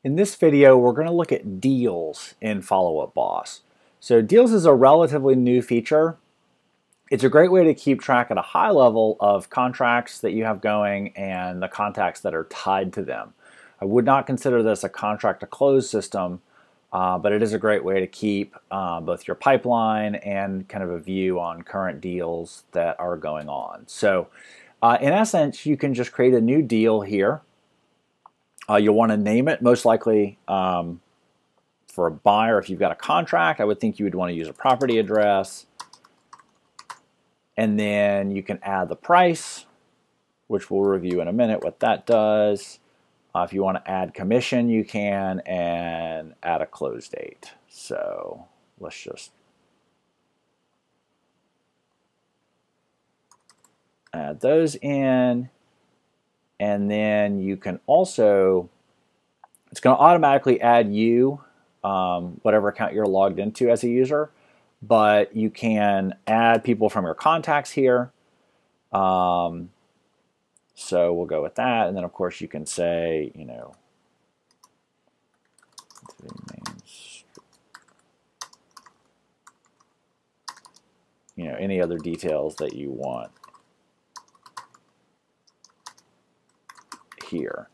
In this video, we're going to look at deals in Follow Up Boss. So deals is a relatively new feature. It's a great way to keep track at a high level of contracts that you have going and the contacts that are tied to them. I would not consider this a contract to close system, but it is a great way to keep both your pipeline and kind of a view on current deals that are going on. So in essence, you can just create a new deal here. You'll want to name it, most likely for a buyer. If you've got a contract, I would think you would want to use a property address. And then you can add the price, which we'll review in a minute what that does. If you want to add commission, you can, and add a close date. So let's just add those in. And then you can also, it's going to automatically add you, whatever account you're logged into as a user, but you can add people from your contacts here. So we'll go with that. And then of course you can say, any other details that you want here.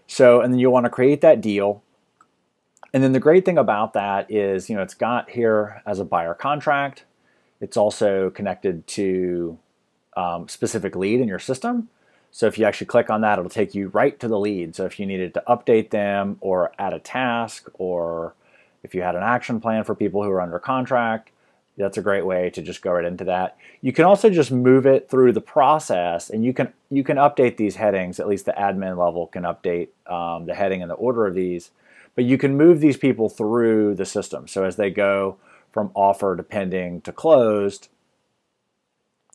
So, and then you'll want to create that deal. And then the great thing about that is, it's got here as a buyer contract. It's also connected to specific lead in your system. So if you actually click on that, it'll take you right to the lead. So if you needed to update them or add a task, or if you had an action plan for people who are under contract, that's a great way to just go right into that. You can also just move it through the process, and you can update these headings. At least the admin level can update the heading and the order of these, but you can move these people through the system. So as they go from offer to pending to closed,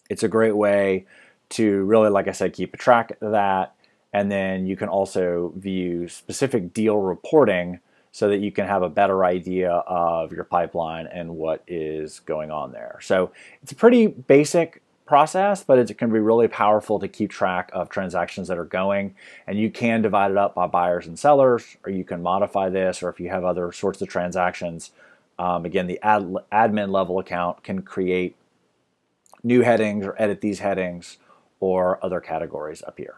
it's a great way to really, like I said, keep a track of that. And then you can also view specific deal reporting so that you can have a better idea of your pipeline and what is going on there. So it's a pretty basic process, but it can be really powerful to keep track of transactions that are going. And you can divide it up by buyers and sellers, or you can modify this, or if you have other sorts of transactions, again, the admin level account can create new headings or edit these headings or other categories up here.